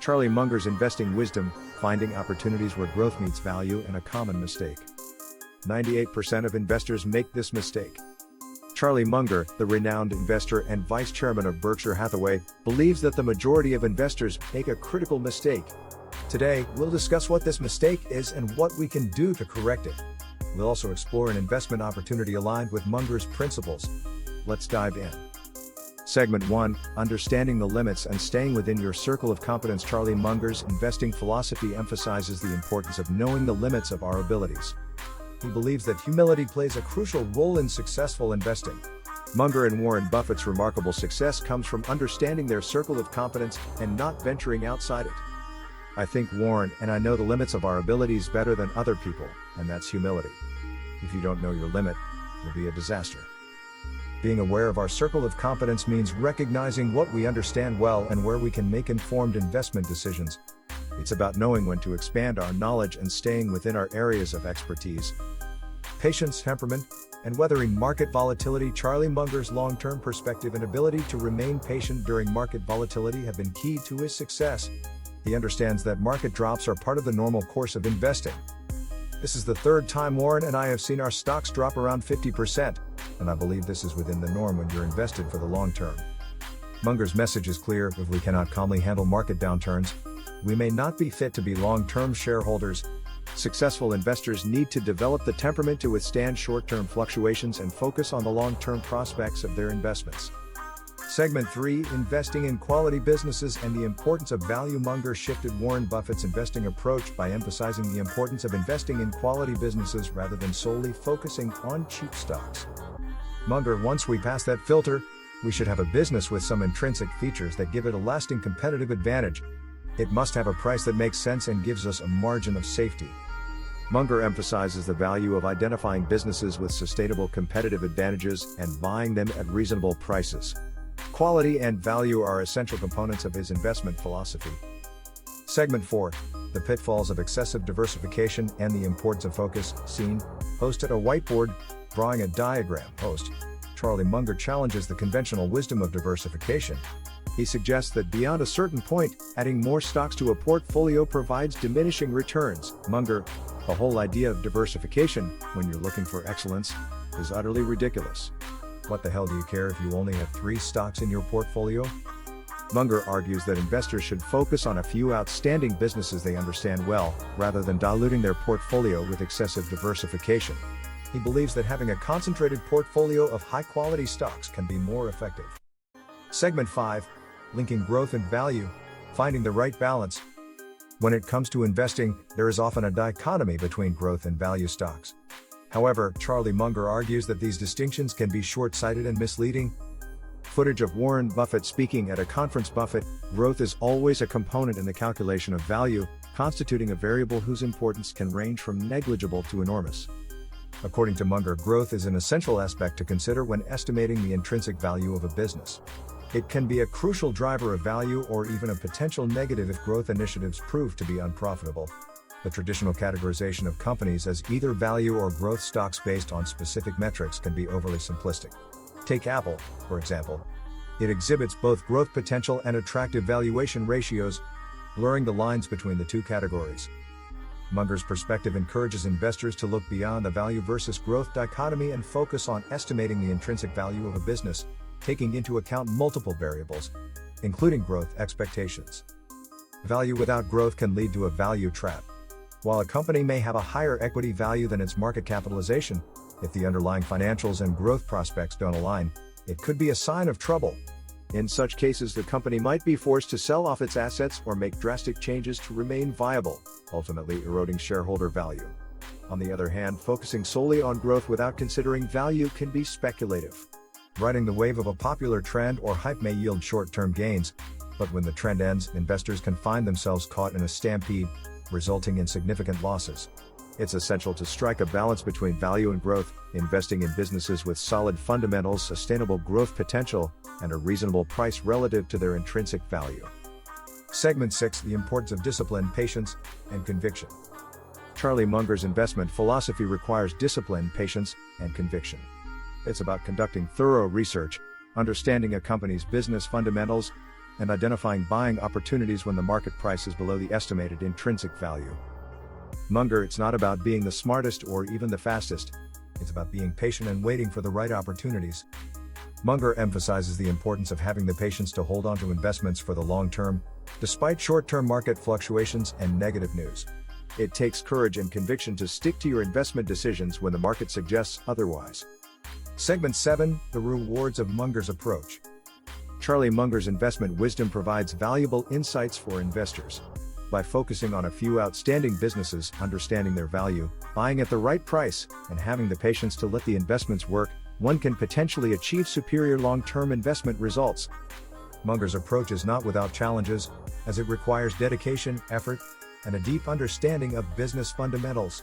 Charlie Munger's investing wisdom, finding opportunities where growth meets value, and a common mistake. 98% of investors make this mistake. Charlie Munger, the renowned investor and vice chairman of Berkshire Hathaway, believes that the majority of investors make a critical mistake. Today, we'll discuss what this mistake is and what we can do to correct it. We'll also explore an investment opportunity aligned with Munger's principles. Let's dive in. Segment 1, Understanding the Limits and Staying Within Your Circle of Competence. Charlie Munger's investing philosophy emphasizes the importance of knowing the limits of our abilities. He believes that humility plays a crucial role in successful investing. Munger and Warren Buffett's remarkable success comes from understanding their circle of competence and not venturing outside it. I think Warren and I know the limits of our abilities better than other people, and that's humility. If you don't know your limit, you'll be a disaster. Being aware of our circle of competence means recognizing what we understand well and where we can make informed investment decisions. It's about knowing when to expand our knowledge and staying within our areas of expertise. Patience, temperament, and weathering market volatility. Charlie Munger's long-term perspective and ability to remain patient during market volatility have been key to his success. He understands that market drops are part of the normal course of investing. This is the third time Warren and I have seen our stocks drop around 50%, and I believe this is within the norm when you're invested for the long term. Munger's message is clear: if we cannot calmly handle market downturns, we may not be fit to be long-term shareholders. Successful investors need to develop the temperament to withstand short-term fluctuations and focus on the long-term prospects of their investments. Segment 3, Investing in Quality Businesses and the Importance of Value. Munger shifted Warren Buffett's investing approach by emphasizing the importance of investing in quality businesses rather than solely focusing on cheap stocks. Munger, once we pass that filter, we should have a business with some intrinsic features that give it a lasting competitive advantage. It must have a price that makes sense and gives us a margin of safety. Munger emphasizes the value of identifying businesses with sustainable competitive advantages and buying them at reasonable prices. Quality and value are essential components of his investment philosophy. Segment 4, The Pitfalls of Excessive Diversification and the Importance of Focus. Scene, host at a whiteboard, drawing a diagram. Host, Charlie Munger challenges the conventional wisdom of diversification. He suggests that beyond a certain point, adding more stocks to a portfolio provides diminishing returns. Munger, the whole idea of diversification, when you're looking for excellence, is utterly ridiculous. What the hell do you care if you only have 3 stocks in your portfolio? Munger argues that investors should focus on a few outstanding businesses they understand well, rather than diluting their portfolio with excessive diversification. He believes that having a concentrated portfolio of high-quality stocks can be more effective. Segment 5, Linking Growth and Value, Finding the Right Balance. When it comes to investing, there is often a dichotomy between growth and value stocks. However, Charlie Munger argues that these distinctions can be short-sighted and misleading. Footage of Warren Buffett speaking at a conference. Buffett, growth is always a component in the calculation of value, constituting a variable whose importance can range from negligible to enormous. According to Munger, growth is an essential aspect to consider when estimating the intrinsic value of a business. It can be a crucial driver of value or even a potential negative if growth initiatives prove to be unprofitable. The traditional categorization of companies as either value or growth stocks based on specific metrics can be overly simplistic. Take Apple, for example. It exhibits both growth potential and attractive valuation ratios, blurring the lines between the two categories. Munger's perspective encourages investors to look beyond the value versus growth dichotomy and focus on estimating the intrinsic value of a business, taking into account multiple variables, including growth expectations. Value without growth can lead to a value trap. While a company may have a higher equity value than its market capitalization, if the underlying financials and growth prospects don't align, it could be a sign of trouble. In such cases, the company might be forced to sell off its assets or make drastic changes to remain viable, ultimately eroding shareholder value. On the other hand, focusing solely on growth without considering value can be speculative. Riding the wave of a popular trend or hype may yield short-term gains, but when the trend ends, investors can find themselves caught in a stampede, resulting in significant losses. It's essential to strike a balance between value and growth, investing in businesses with solid fundamentals, sustainable growth potential, and a reasonable price relative to their intrinsic value. Segment 6, The Importance of Discipline, Patience, and Conviction. Charlie Munger's investment philosophy requires discipline, patience, and conviction. It's about conducting thorough research, understanding a company's business fundamentals, and identifying buying opportunities when the market price is below the estimated intrinsic value. Munger, it's not about being the smartest or even the fastest. It's about being patient and waiting for the right opportunities. Munger emphasizes the importance of having the patience to hold on to investments for the long term, despite short-term market fluctuations and negative news. It takes courage and conviction to stick to your investment decisions when the market suggests otherwise. Segment 7, The Rewards of Munger's Approach. Charlie Munger's investment wisdom provides valuable insights for investors. By focusing on a few outstanding businesses, understanding their value, buying at the right price, and having the patience to let the investments work, one can potentially achieve superior long-term investment results. Munger's approach is not without challenges, as it requires dedication, effort, and a deep understanding of business fundamentals.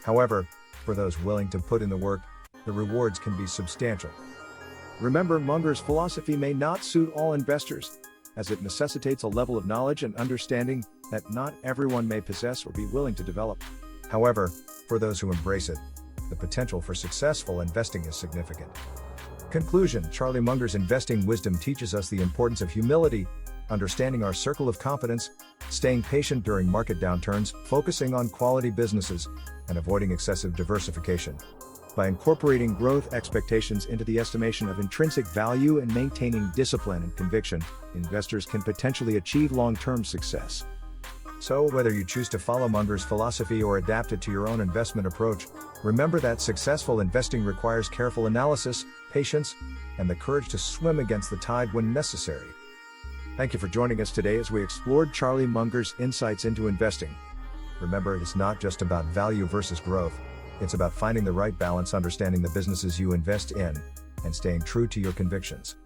However, for those willing to put in the work, the rewards can be substantial. Remember, Munger's philosophy may not suit all investors, as it necessitates a level of knowledge and understanding that not everyone may possess or be willing to develop. However, for those who embrace it, the potential for successful investing is significant. Conclusion: Charlie Munger's investing wisdom teaches us the importance of humility, understanding our circle of competence, staying patient during market downturns, focusing on quality businesses, and avoiding excessive diversification. By incorporating growth expectations into the estimation of intrinsic value and maintaining discipline and conviction, investors can potentially achieve long-term success. So, whether you choose to follow Munger's philosophy or adapt it to your own investment approach, remember that successful investing requires careful analysis, patience, and the courage to swim against the tide when necessary. Thank you for joining us today as we explored Charlie Munger's insights into investing. Remember, it's not just about value versus growth. It's about finding the right balance, understanding the businesses you invest in, and staying true to your convictions.